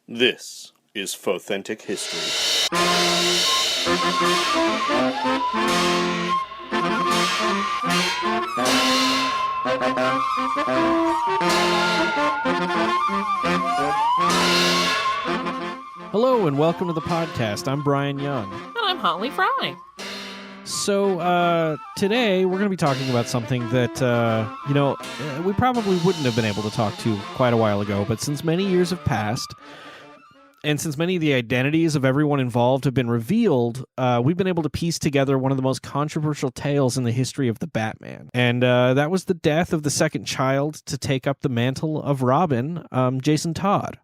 This is Faux-Authentic History. Hello and welcome to the podcast. I'm Brian Young. And I'm Holly Fry. So today we're going to be talking about something that, we probably wouldn't have been able to talk to quite a while ago, but since many years have passed, and since many of the identities of everyone involved have been revealed, we've been able to piece together one of the most controversial tales in the history of the Batman. And that was the death of the second child to take up the mantle of Robin, Jason Todd.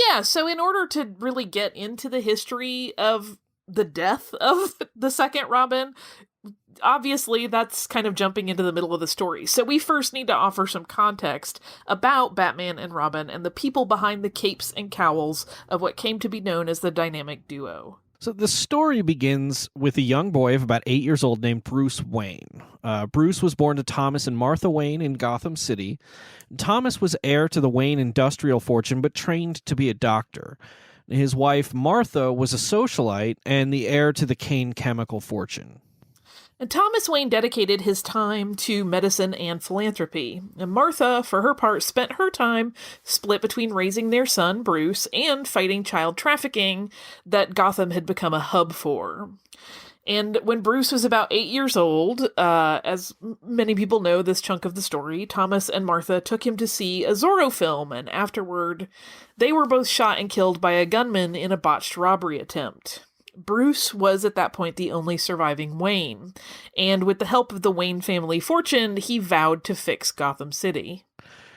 Yeah, so in order to really get into the history of the death of the second Robin, obviously that's kind of jumping into the middle of the story. So we first need to offer some context about Batman and Robin and the people behind the capes and cowls of what came to be known as the dynamic duo. So the story begins with a young boy of about 8 years old named Bruce Wayne. Bruce was born to Thomas and Martha Wayne in Gotham City. Thomas was heir to the Wayne industrial fortune, but trained to be a doctor. His wife, Martha, was a socialite and the heir to the Kane chemical fortune. And Thomas Wayne dedicated his time to medicine and philanthropy. And Martha, for her part, spent her time split between raising their son, Bruce, and fighting child trafficking that Gotham had become a hub for. And when Bruce was about 8 years old, as many people know this chunk of the story, Thomas and Martha took him to see a Zorro film, and afterward, they were both shot and killed by a gunman in a botched robbery attempt. Bruce was at that point the only surviving Wayne, and with the help of the Wayne family fortune, he vowed to fix Gotham City.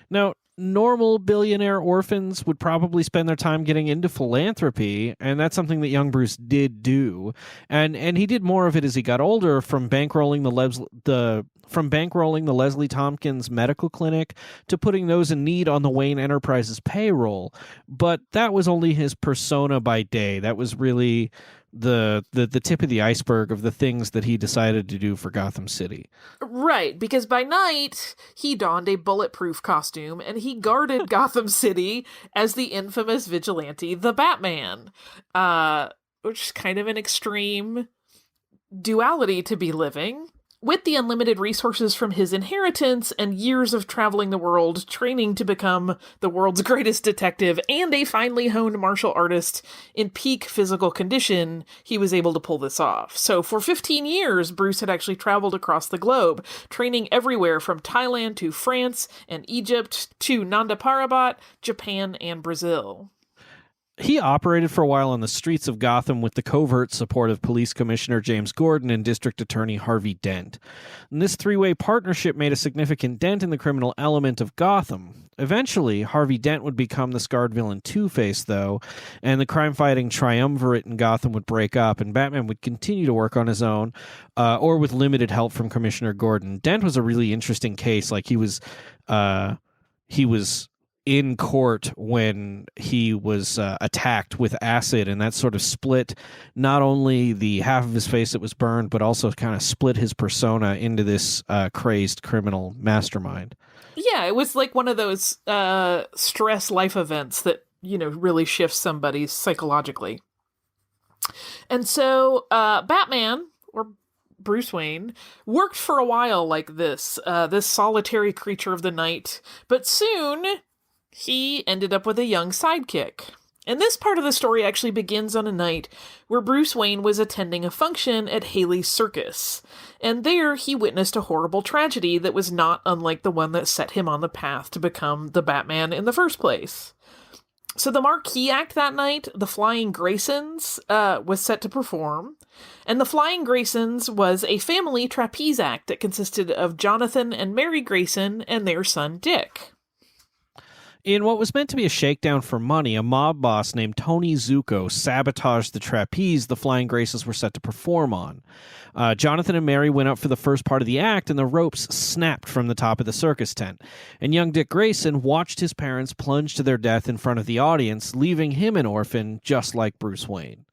Now, normal billionaire orphans would probably spend their time getting into philanthropy, and that's something that young Bruce did do. And he did more of it as he got older, from bankrolling the Leslie Tompkins medical clinic to putting those in need on the Wayne Enterprises payroll. But that was only his persona by day. That was really the tip of the iceberg of the things that he decided to do for Gotham City. Right, because by night, he donned a bulletproof costume, and he guarded Gotham City as the infamous vigilante, the Batman, which is kind of an extreme duality to be living. With the unlimited resources from his inheritance and years of traveling the world, training to become the world's greatest detective and a finely honed martial artist in peak physical condition, he was able to pull this off. So for 15 years, Bruce had actually traveled across the globe, training everywhere from Thailand to France and Egypt to Nanda Parbat, Japan, and Brazil. He operated for a while on the streets of Gotham with the covert support of Police Commissioner James Gordon and District Attorney Harvey Dent. And this three-way partnership made a significant dent in the criminal element of Gotham. Eventually, Harvey Dent would become the scarred villain Two-Face, though, and the crime-fighting triumvirate in Gotham would break up, and Batman would continue to work on his own, or with limited help from Commissioner Gordon. Dent was a really interesting case. Like, he was in court when he was attacked with acid, and that sort of split not only the half of his face that was burned, but also kind of split his persona into this crazed criminal mastermind. Yeah, it was like one of those stress life events that, really shifts somebody psychologically. And so Batman, or Bruce Wayne, worked for a while like this solitary creature of the night, but soon he ended up with a young sidekick. And this part of the story actually begins on a night where Bruce Wayne was attending a function at Haley's Circus. And there he witnessed a horrible tragedy that was not unlike the one that set him on the path to become the Batman in the first place. So the marquee act that night, the Flying Graysons, was set to perform. And the Flying Graysons was a family trapeze act that consisted of Jonathan and Mary Grayson and their son Dick. In what was meant to be a shakedown for money, a mob boss named Tony Zuko sabotaged the trapeze the Flying Graysons were set to perform on. Jonathan and Mary went up for the first part of the act, and the ropes snapped from the top of the circus tent. And young Dick Grayson watched his parents plunge to their death in front of the audience, leaving him an orphan just like Bruce Wayne.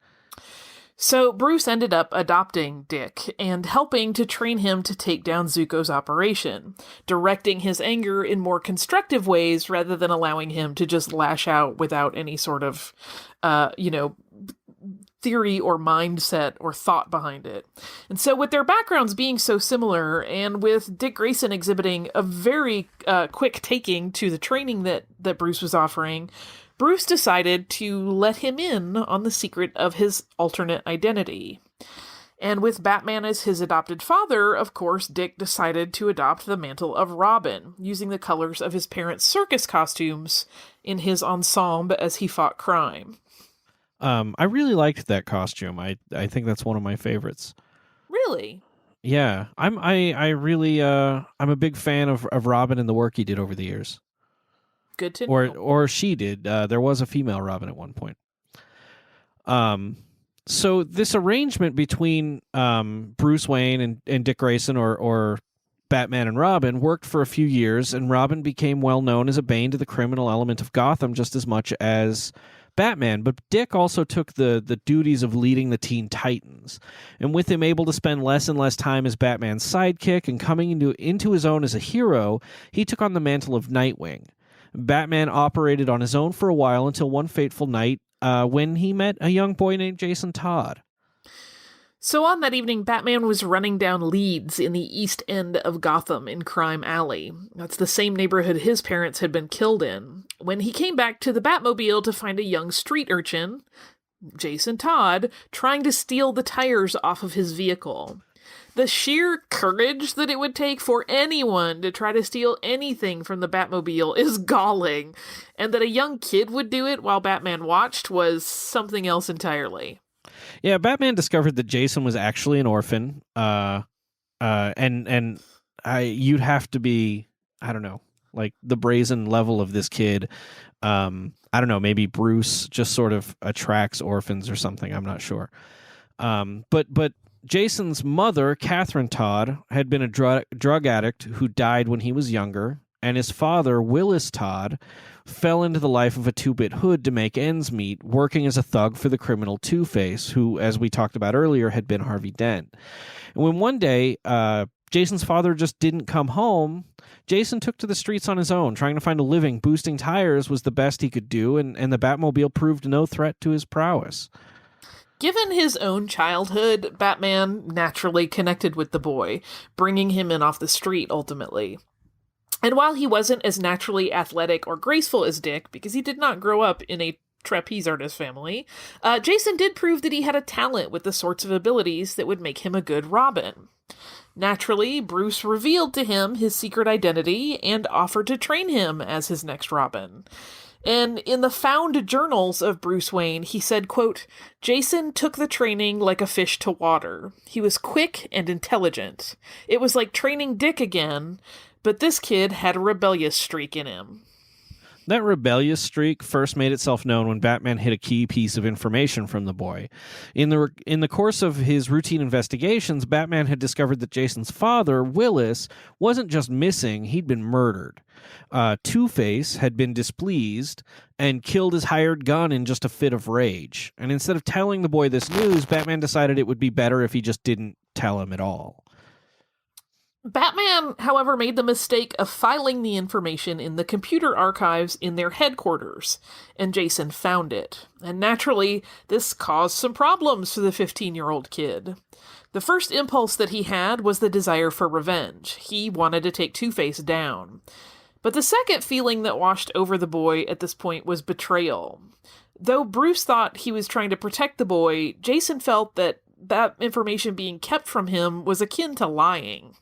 So Bruce ended up adopting Dick and helping to train him to take down Zuko's operation, directing his anger in more constructive ways rather than allowing him to just lash out without any sort of, theory or mindset or thought behind it. And so with their backgrounds being so similar, and with Dick Grayson exhibiting a very quick taking to the training that Bruce was offering, Bruce decided to let him in on the secret of his alternate identity. And with Batman as his adopted father, of course, Dick decided to adopt the mantle of Robin, using the colors of his parents' circus costumes in his ensemble as he fought crime. I really liked that costume. I think that's one of my favorites. Really? Yeah. I'm a big fan of Robin and the work he did over the years. Good to know. Or she did. There was a female Robin at one point. So this arrangement between Bruce Wayne and Dick Grayson or Batman and Robin worked for a few years, and Robin became well known as a bane to the criminal element of Gotham just as much as Batman. But Dick also took the duties of leading the Teen Titans, and with him able to spend less and less time as Batman's sidekick and coming into his own as a hero, he took on the mantle of Nightwing. Batman operated on his own for a while until one fateful night when he met a young boy named Jason Todd. So on that evening, Batman was running down leads in the east end of Gotham in Crime Alley. That's the same neighborhood his parents had been killed in, when he came back to the Batmobile to find a young street urchin, Jason Todd, trying to steal the tires off of his vehicle. The sheer courage that it would take for anyone to try to steal anything from the Batmobile is galling, and that a young kid would do it while Batman watched was something else entirely. Yeah, Batman discovered that Jason was actually an orphan, and you'd have to be, I don't know, like the brazen level of this kid. I don't know, maybe Bruce just sort of attracts orphans or something. I'm not sure. But Jason's mother, Catherine Todd, had been a drug addict who died when he was younger, and his father, Willis Todd, fell into the life of a two-bit hood to make ends meet, working as a thug for the criminal Two-Face, who, as we talked about earlier, had been Harvey Dent. And when one day Jason's father just didn't come home, Jason took to the streets on his own, trying to find a living. Boosting tires was the best he could do, and the Batmobile proved no threat to his prowess. Given his own childhood, Batman naturally connected with the boy, bringing him in off the street ultimately. And while he wasn't as naturally athletic or graceful as Dick, because he did not grow up in a trapeze artist family, Jason did prove that he had a talent with the sorts of abilities that would make him a good Robin. Naturally, Bruce revealed to him his secret identity and offered to train him as his next Robin. And in the found journals of Bruce Wayne, he said, quote, "Jason took the training like a fish to water. He was quick and intelligent. It was like training Dick again, but this kid had a rebellious streak in him." That rebellious streak first made itself known when Batman hid a key piece of information from the boy. In the course of his routine investigations, Batman had discovered that Jason's father, Willis, wasn't just missing, he'd been murdered. Two-Face had been displeased and killed his hired gun in just a fit of rage. And instead of telling the boy this news, Batman decided it would be better if he just didn't tell him at all. Batman, however, made the mistake of filing the information in the computer archives in their headquarters, and Jason found it. And naturally, this caused some problems for the 15-year-old kid. The first impulse that he had was the desire for revenge. He wanted to take Two-Face down. But the second feeling that washed over the boy at this point was betrayal. Though Bruce thought he was trying to protect the boy, Jason felt that information being kept from him was akin to lying.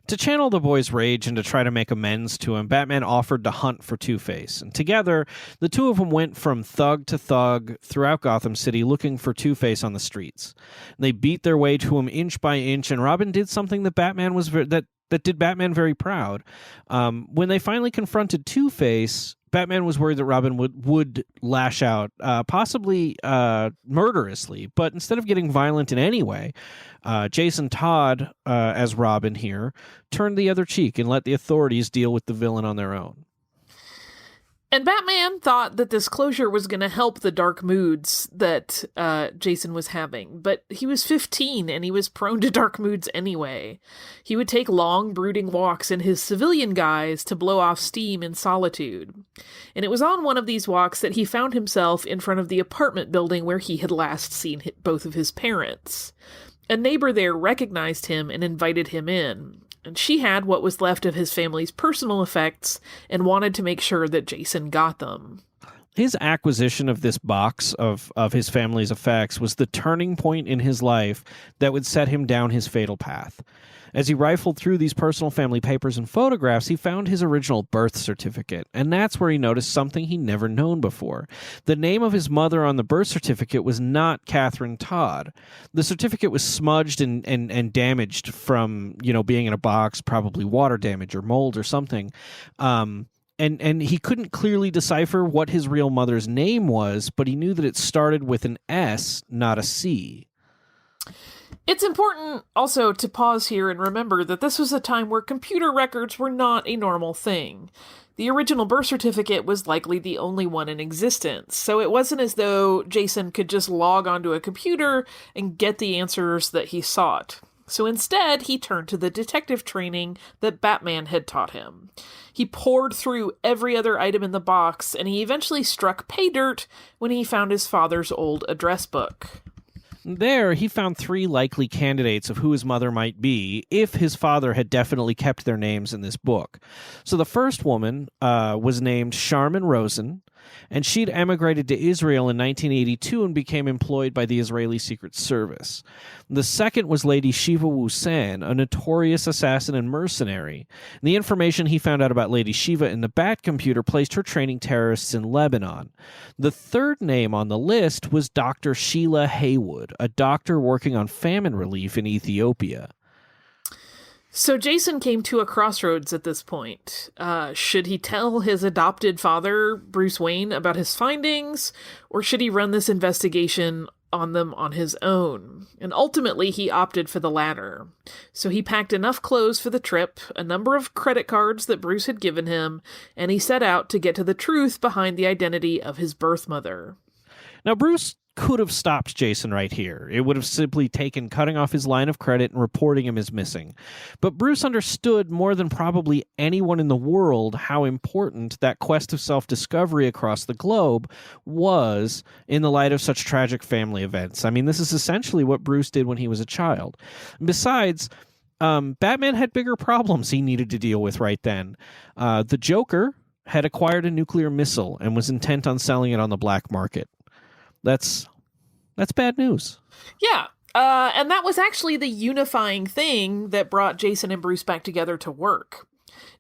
To channel the boy's rage and to try to make amends to him, Batman offered to hunt for Two-Face. And together, the two of them went from thug to thug throughout Gotham City looking for Two-Face on the streets. They beat their way to him inch by inch, and Robin did something that that did Batman very proud. When they finally confronted Two-Face, Batman was worried that Robin would lash out, possibly murderously, but instead of getting violent in any way, Jason Todd, as Robin here, turned the other cheek and let the authorities deal with the villain on their own. And Batman thought that this closure was going to help the dark moods that Jason was having, but he was 15 and he was prone to dark moods anyway. He would take long, brooding walks in his civilian guise to blow off steam in solitude. And it was on one of these walks that he found himself in front of the apartment building where he had last seen both of his parents. A neighbor there recognized him and invited him in. And she had what was left of his family's personal effects and wanted to make sure that Jason got them. His acquisition of this box of his family's effects was the turning point in his life that would set him down his fatal path. As he rifled through these personal family papers and photographs, he found his original birth certificate, and that's where he noticed something he'd never known before. The name of his mother on the birth certificate was not Catherine Todd. The certificate was smudged and damaged from, being in a box, probably water damage or mold or something. And he couldn't clearly decipher what his real mother's name was, but he knew that it started with an S, not a C. It's important also to pause here and remember that this was a time where computer records were not a normal thing. The original birth certificate was likely the only one in existence, so it wasn't as though Jason could just log onto a computer and get the answers that he sought. So instead, he turned to the detective training that Batman had taught him. He pored through every other item in the box, and he eventually struck pay dirt when he found his father's old address book. There, he found 3 likely candidates of who his mother might be if his father had definitely kept their names in this book. So the first woman was named Charmin Rosen, and she'd emigrated to Israel in 1982 and became employed by the Israeli Secret Service. The second was Lady Shiva Wusan, a notorious assassin and mercenary. The information he found out about Lady Shiva in the Bat computer placed her training terrorists in Lebanon. The third name on the list was Dr. Sheila Haywood, a doctor working on famine relief in Ethiopia. So Jason came to a crossroads at this point. Should he tell his adopted father, Bruce Wayne, about his findings, or should he run this investigation on them on his own? And ultimately, he opted for the latter. So he packed enough clothes for the trip, a number of credit cards that Bruce had given him, and he set out to get to the truth behind the identity of his birth mother. Now, Bruce could have stopped Jason right here. It would have simply taken cutting off his line of credit and reporting him as missing. But Bruce understood more than probably anyone in the world how important that quest of self-discovery across the globe was in the light of such tragic family events. I mean, this is essentially what Bruce did when he was a child. Besides, Batman had bigger problems he needed to deal with right then. The Joker had acquired a nuclear missile and was intent on selling it on the black market. That's bad news. Yeah, and that was actually the unifying thing that brought Jason and Bruce back together to work.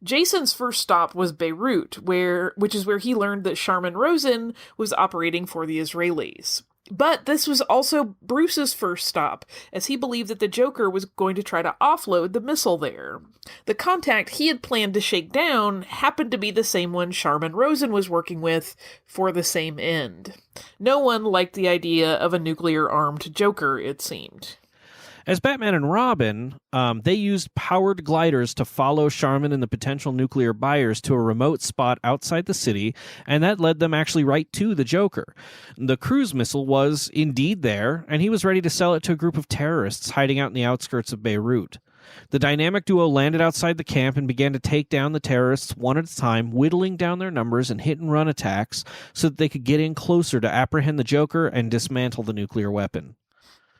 Jason's first stop was Beirut, which is where he learned that Charmin Rosen was operating for the Israelis. But this was also Bruce's first stop, as he believed that the Joker was going to try to offload the missile there. The contact he had planned to shake down happened to be the same one Charmin Rosen was working with for the same end. No one liked the idea of a nuclear-armed Joker, it seemed. As Batman and Robin, they used powered gliders to follow Charmin and the potential nuclear buyers to a remote spot outside the city, and that led them actually right to the Joker. The cruise missile was indeed there, and he was ready to sell it to a group of terrorists hiding out in the outskirts of Beirut. The dynamic duo landed outside the camp and began to take down the terrorists one at a time, whittling down their numbers and hit-and-run attacks so that they could get in closer to apprehend the Joker and dismantle the nuclear weapon.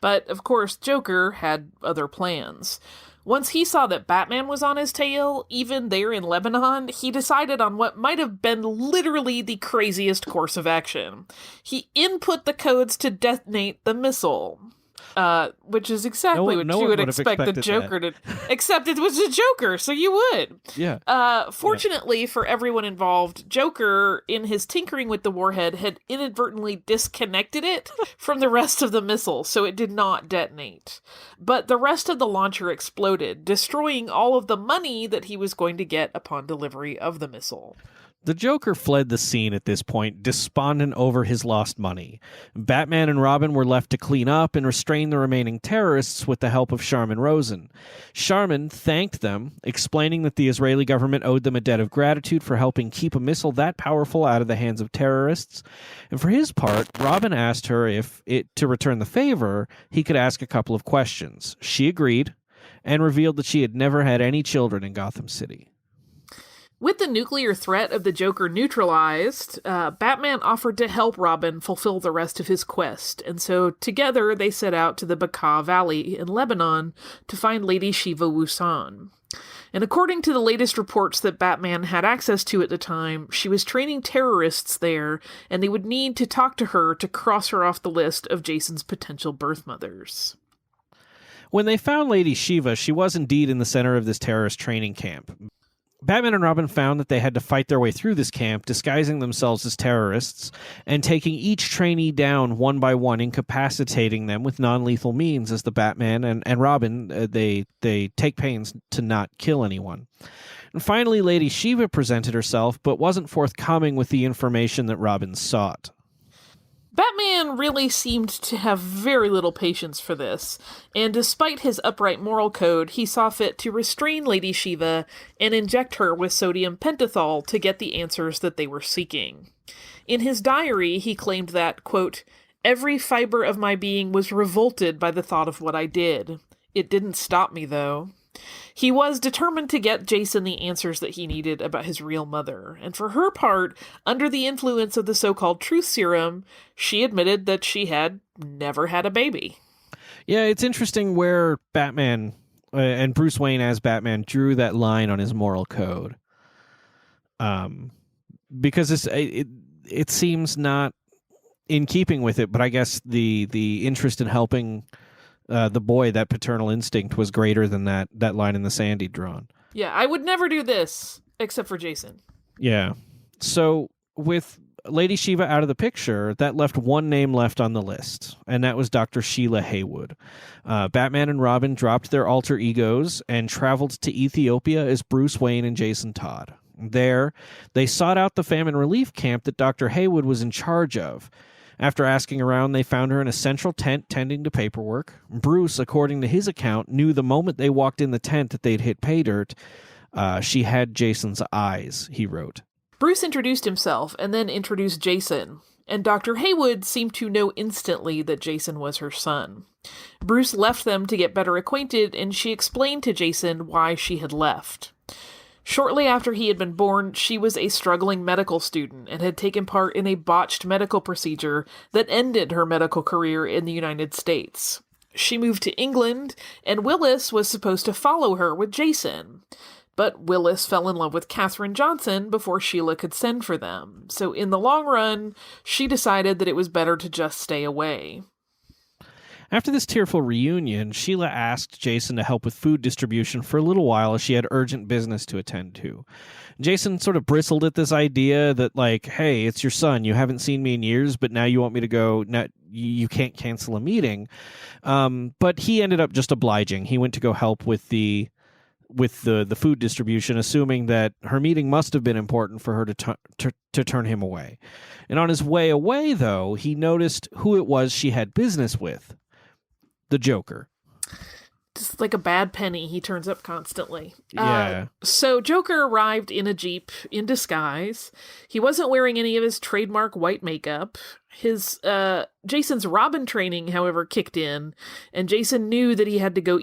But, of course, Joker had other plans. Once he saw that Batman was on his tail, even there in Lebanon, he decided on what might have been literally the craziest course of action. He input the codes to detonate the missile. Which is exactly what you would expect the Joker to... Except it was a Joker, so you would. Yeah. Fortunately for everyone involved, Joker, in his tinkering with the warhead, had inadvertently disconnected it from the rest of the missile, so it did not detonate. But the rest of the launcher exploded, destroying all of the money that he was going to get upon delivery of the missile. The Joker fled the scene at this point, despondent over his lost money. Batman and Robin were left to clean up and restrain the remaining terrorists with the help of Sharman Rosen. Sharman thanked them, explaining that the Israeli government owed them a debt of gratitude for helping keep a missile that powerful out of the hands of terrorists. And for his part, Robin asked her to return the favor, he could ask a couple of questions. She agreed and revealed that she had never had any children in Gotham City. With the nuclear threat of the Joker neutralized, Batman offered to help Robin fulfill the rest of his quest, and so together they set out to the Bekaa Valley in Lebanon to find Lady Shiva Wusan. And according to the latest reports that Batman had access to at the time, she was training terrorists there, and they would need to talk to her to cross her off the list of Jason's potential birth mothers. When they found Lady Shiva, she was indeed in the center of this terrorist training camp. Batman and Robin found that they had to fight their way through this camp, disguising themselves as terrorists, and taking each trainee down one by one, incapacitating them with non-lethal means as the Batman and Robin, they take pains to not kill anyone. And finally, Lady Shiva presented herself, but wasn't forthcoming with the information that Robin sought. Batman really seemed to have very little patience for this, and despite his upright moral code, he saw fit to restrain Lady Shiva and inject her with sodium pentothal to get the answers that they were seeking. In his diary, he claimed that, quote, "Every fiber of my being was revolted by the thought of what I did. It didn't stop me, though." He was determined to get Jason the answers that he needed about his real mother, and for her part, under the influence of the so-called truth serum, she admitted that she had never had a baby. Yeah, it's interesting where Batman and Bruce Wayne as Batman drew that line on his moral code. Because it seems not in keeping with it, but I guess the interest in helping the boy, that paternal instinct, was greater than that line in the sand he'd drawn. Yeah, I would never do this, except for Jason. Yeah. So with Lady Shiva out of the picture, that left one name left on the list, and that was Dr. Sheila Haywood. Batman and Robin dropped their alter egos and traveled to Ethiopia as Bruce Wayne and Jason Todd. There, they sought out the famine relief camp that Dr. Haywood was in charge of. After asking around, they found her in a central tent tending to paperwork. Bruce, according to his account, knew the moment they walked in the tent that they'd hit pay dirt. She had Jason's eyes, he wrote. Bruce introduced himself and then introduced Jason, and Dr. Haywood seemed to know instantly that Jason was her son. Bruce left them to get better acquainted, and she explained to Jason why she had left. Shortly after he had been born, she was a struggling medical student and had taken part in a botched medical procedure that ended her medical career in the United States. She moved to England, and Willis was supposed to follow her with Jason. But Willis fell in love with Katherine Johnson before Sheila could send for them, so in the long run, she decided that it was better to just stay away. After this tearful reunion, Sheila asked Jason to help with food distribution for a little while as she had urgent business to attend to. Jason sort of bristled at this idea that, like, hey, it's your son. You haven't seen me in years, but now you want me to go. Now, you can't cancel a meeting. But he ended up just obliging. He went to go help with the food distribution, assuming that her meeting must have been important for her to turn him away. And on his way away, though, he noticed who it was she had business with. The Joker. Just like a bad penny, he turns up constantly. Yeah. So Joker arrived in a Jeep in disguise. He wasn't wearing any of his trademark white makeup. His Jason's Robin training, however, kicked in, and Jason knew that he had to go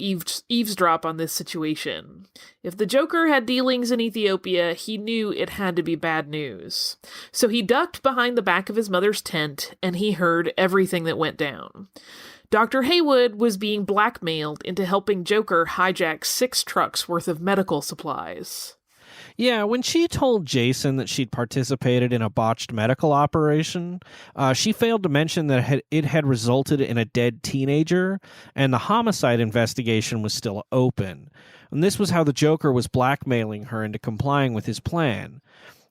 eavesdrop on this situation. If the Joker had dealings in Ethiopia, he knew it had to be bad news. So he ducked behind the back of his mother's tent, and he heard everything that went down. Dr. Haywood was being blackmailed into helping Joker hijack 6 trucks worth of medical supplies. Yeah, when she told Jason that she'd participated in a botched medical operation, she failed to mention that it had resulted in a dead teenager, and the homicide investigation was still open. And this was how the Joker was blackmailing her into complying with his plan.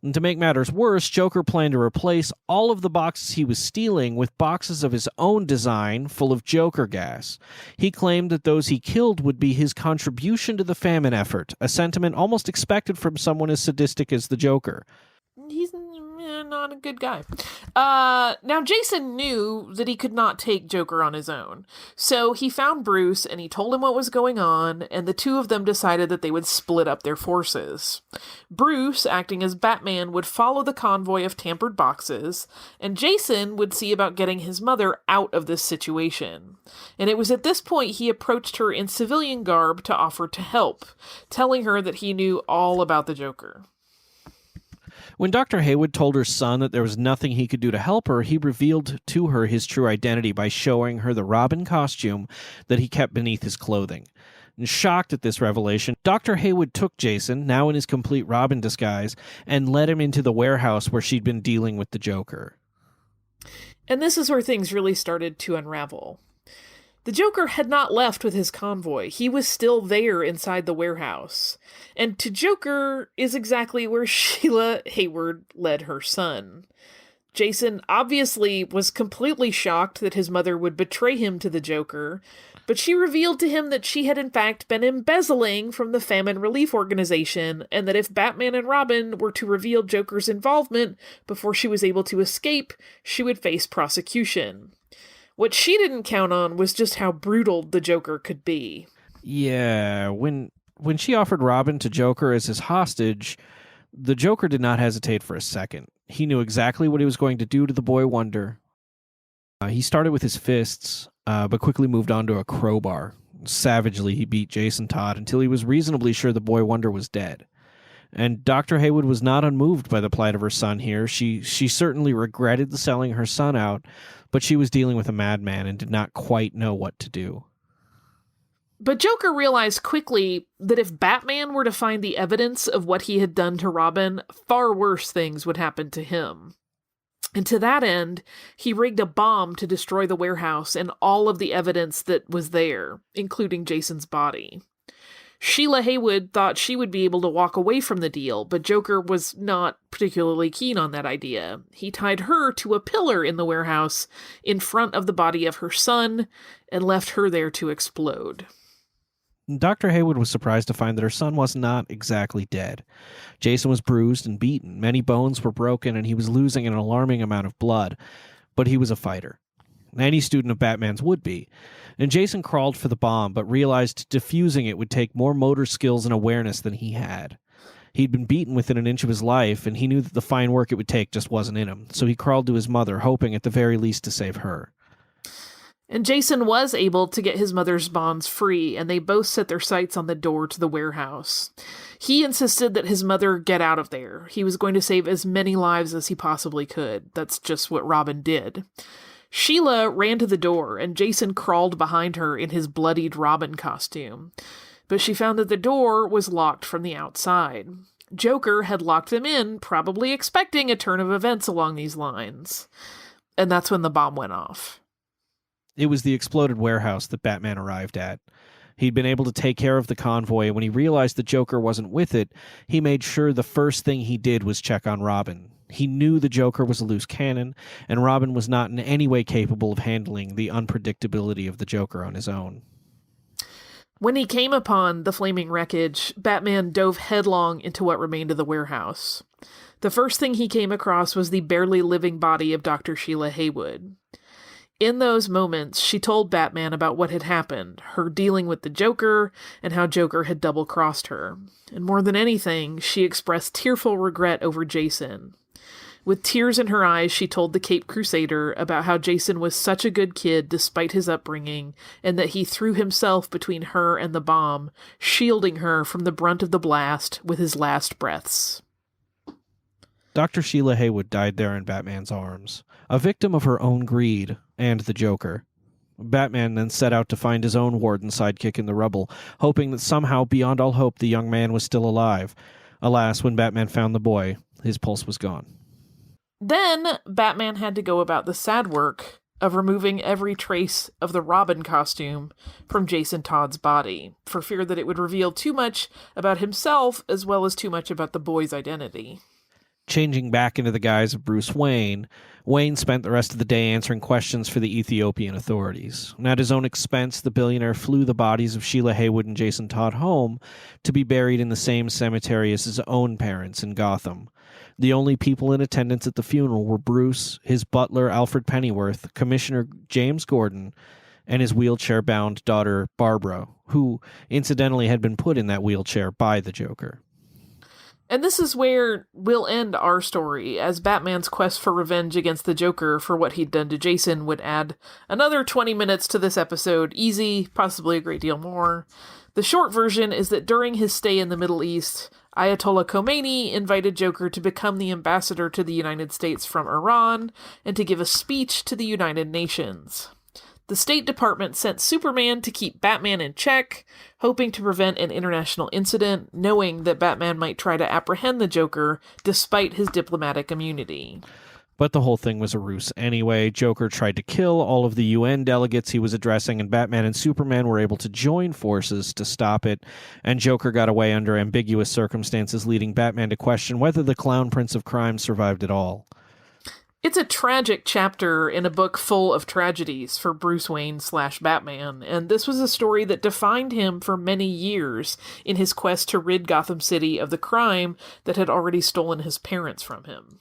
And to make matters worse, Joker planned to replace all of the boxes he was stealing with boxes of his own design full of Joker gas. He claimed that those he killed would be his contribution to the famine effort, a sentiment almost expected from someone as sadistic as the Joker. he's not a good guy. Now, Jason knew that he could not take Joker on his own. So he found Bruce and he told him what was going on, and the two of them decided that they would split up their forces. Bruce, acting as Batman, would follow the convoy of tampered boxes, and Jason would see about getting his mother out of this situation. And it was at this point he approached her in civilian garb to offer to help, telling her that he knew all about the Joker. When Dr. Haywood told her son that there was nothing he could do to help her, he revealed to her his true identity by showing her the Robin costume that he kept beneath his clothing. And shocked at this revelation, Dr. Haywood took Jason, now in his complete Robin disguise, and led him into the warehouse where she'd been dealing with the Joker. And this is where things really started to unravel. The Joker had not left with his convoy. He was still there inside the warehouse. And to Joker is exactly where Sheila Hayward led her son. Jason obviously was completely shocked that his mother would betray him to the Joker, but she revealed to him that she had in fact been embezzling from the Famine Relief Organization, and that if Batman and Robin were to reveal Joker's involvement before she was able to escape, she would face prosecution. What she didn't count on was just how brutal the Joker could be. Yeah, when she offered Robin to Joker as his hostage, the Joker did not hesitate for a second. He knew exactly what he was going to do to the boy wonder. He started with his fists, but quickly moved on to a crowbar. Savagely, he beat Jason Todd until he was reasonably sure the boy wonder was dead. And Dr. Haywood was not unmoved by the plight of her son here. She certainly regretted selling her son out, but she was dealing with a madman and did not quite know what to do. But Joker realized quickly that if Batman were to find the evidence of what he had done to Robin, far worse things would happen to him. And to that end, he rigged a bomb to destroy the warehouse and all of the evidence that was there, including Jason's body. Sheila Haywood thought she would be able to walk away from the deal, but Joker was not particularly keen on that idea. He tied her to a pillar in the warehouse in front of the body of her son and left her there to explode. Dr. Haywood was surprised to find that her son was not exactly dead. Jason was bruised and beaten. Many bones were broken, and he was losing an alarming amount of blood. But he was a fighter. Any student of Batman's would be. And Jason crawled for the bomb, but realized defusing it would take more motor skills and awareness than he had. He'd been beaten within an inch of his life, and he knew that the fine work it would take just wasn't in him. So he crawled to his mother, hoping at the very least to save her. And Jason was able to get his mother's bonds free, and they both set their sights on the door to the warehouse. He insisted that his mother get out of there. He was going to save as many lives as he possibly could. That's just what Robin did. Sheila ran to the door, and Jason crawled behind her in his bloodied Robin costume. But she found that the door was locked from the outside. Joker had locked them in, probably expecting a turn of events along these lines. And that's when the bomb went off. It was the exploded warehouse that Batman arrived at. He'd been able to take care of the convoy, and when he realized the Joker wasn't with it, he made sure the first thing he did was check on Robin. He knew the Joker was a loose cannon, and Robin was not in any way capable of handling the unpredictability of the Joker on his own. When he came upon the flaming wreckage, Batman dove headlong into what remained of the warehouse. The first thing he came across was the barely living body of Dr. Sheila Haywood. In those moments, she told Batman about what had happened, her dealing with the Joker, and how Joker had double-crossed her. And more than anything, she expressed tearful regret over Jason. With tears in her eyes, she told the Caped Crusader about how Jason was such a good kid despite his upbringing, and that he threw himself between her and the bomb, shielding her from the brunt of the blast with his last breaths. Dr. Sheila Haywood died there in Batman's arms, a victim of her own greed and the Joker. Batman then set out to find his own warden sidekick in the rubble, hoping that somehow, beyond all hope, the young man was still alive. Alas, when Batman found the boy, his pulse was gone. Then, Batman had to go about the sad work of removing every trace of the Robin costume from Jason Todd's body, for fear that it would reveal too much about himself as well as too much about the boy's identity. Changing back into the guise of Bruce Wayne, Wayne spent the rest of the day answering questions for the Ethiopian authorities. And at his own expense, the billionaire flew the bodies of Sheila Haywood and Jason Todd home to be buried in the same cemetery as his own parents in Gotham. The only people in attendance at the funeral were Bruce, his butler Alfred Pennyworth, Commissioner James Gordon, and his wheelchair-bound daughter Barbara, who incidentally had been put in that wheelchair by the Joker. And this is where we'll end our story, as Batman's quest for revenge against the Joker for what he'd done to Jason would add another 20 minutes to this episode. Easy, possibly a great deal more. The short version is that during his stay in the Middle East, Ayatollah Khomeini invited Joker to become the ambassador to the United States from Iran and to give a speech to the United Nations. The State Department sent Superman to keep Batman in check, hoping to prevent an international incident, knowing that Batman might try to apprehend the Joker despite his diplomatic immunity. But the whole thing was a ruse anyway. Joker tried to kill all of the UN delegates he was addressing, and Batman and Superman were able to join forces to stop it, and Joker got away under ambiguous circumstances, leading Batman to question whether the Clown Prince of Crime survived at all. It's a tragic chapter in a book full of tragedies for Bruce Wayne / Batman, and this was a story that defined him for many years in his quest to rid Gotham City of the crime that had already stolen his parents from him.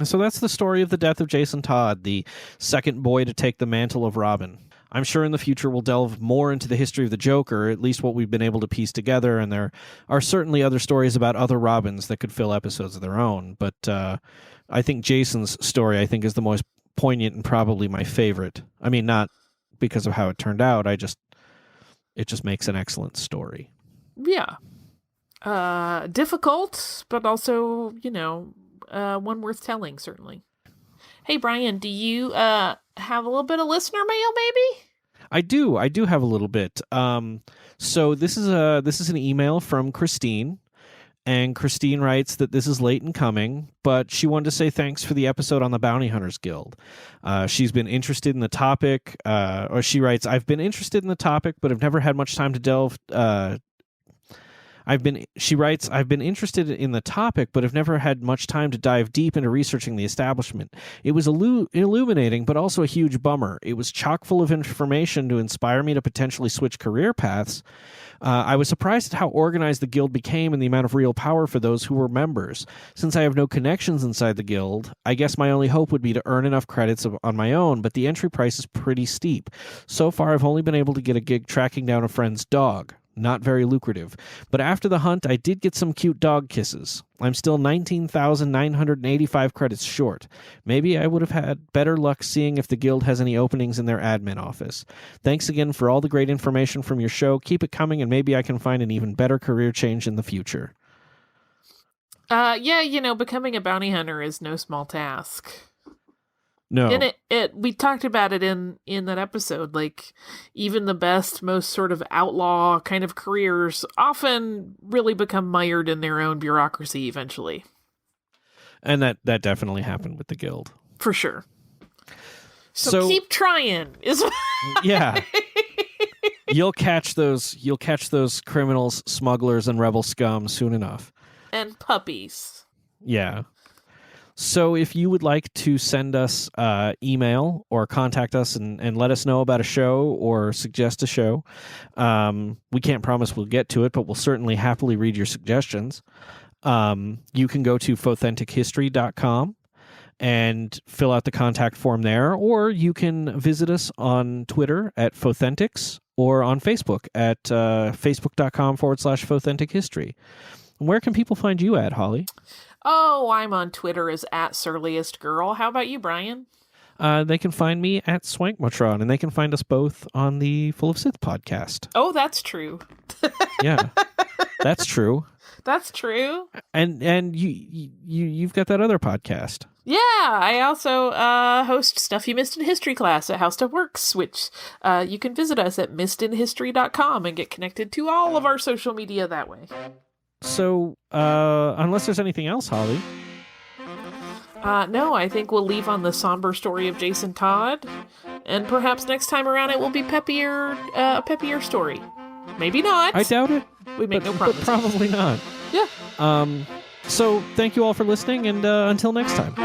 So that's the story of the death of Jason Todd, the second boy to take the mantle of Robin. I'm sure in the future we'll delve more into the history of the Joker, at least what we've been able to piece together, and there are certainly other stories about other Robins that could fill episodes of their own, but I think Jason's story, is the most poignant and probably my favorite. I mean, not because of how it turned out. It just makes an excellent story. Yeah. Difficult, but also, one worth telling, certainly. Hey, Brian, do you have a little bit of listener mail, maybe? I do have a little bit. So this is an email from Christine. And Christine writes that this is late in coming, but she wanted to say thanks for the episode on the Bounty Hunters Guild. She's been interested in the topic, or she writes, I've been interested in the topic, but have never had much time to delve. I've been interested in the topic, but have never had much time to dive deep into researching the establishment. It was illuminating, but also a huge bummer. It was chock full of information to inspire me to potentially switch career paths. I was surprised at how organized the guild became and the amount of real power for those who were members. Since I have no connections inside the guild, I guess my only hope would be to earn enough credits on my own, but the entry price is pretty steep. So far, I've only been able to get a gig tracking down a friend's dog. Not very lucrative. But after the hunt, I did get some cute dog kisses. I'm still 19,985 credits short. Maybe I would have had better luck seeing if the guild has any openings in their admin office. Thanks again for all the great information from your show. Keep it coming, and maybe I can find an even better career change in the future. Becoming a bounty hunter is no small task. No. And we talked about it in that episode, like even the best, most sort of outlaw kind of careers often really become mired in their own bureaucracy eventually. And that definitely happened with the guild. For sure. So keep trying. Yeah. You'll catch those criminals, smugglers, and rebel scum soon enough. And puppies. Yeah. So if you would like to send us email or contact us and let us know about a show or suggest a show, we can't promise we'll get to it, but we'll certainly happily read your suggestions. You can go to fauthentichistory.com and fill out the contact form there, or you can visit us on Twitter at Fauthentics or on Facebook at facebook.com/Fauthentic Where can people find you at, Holly? Oh, I'm on Twitter as @surliestgirl. How about you, Brian? They can find me at Swankmatron, and they can find us both on the Full of Sith podcast. Oh, that's true. Yeah, that's true. That's true. And you've got that other podcast. Yeah, I also host Stuff You Missed in History class at How Stuff Works, which you can visit us at missedinhistory.com and get connected to all of our social media that way. So, unless there's anything else, Holly. No, I think we'll leave on the somber story of Jason Todd, and perhaps next time around it will be a peppier story. Maybe not. I doubt it. We make no promises. But probably not. Yeah. So, thank you all for listening, and until next time.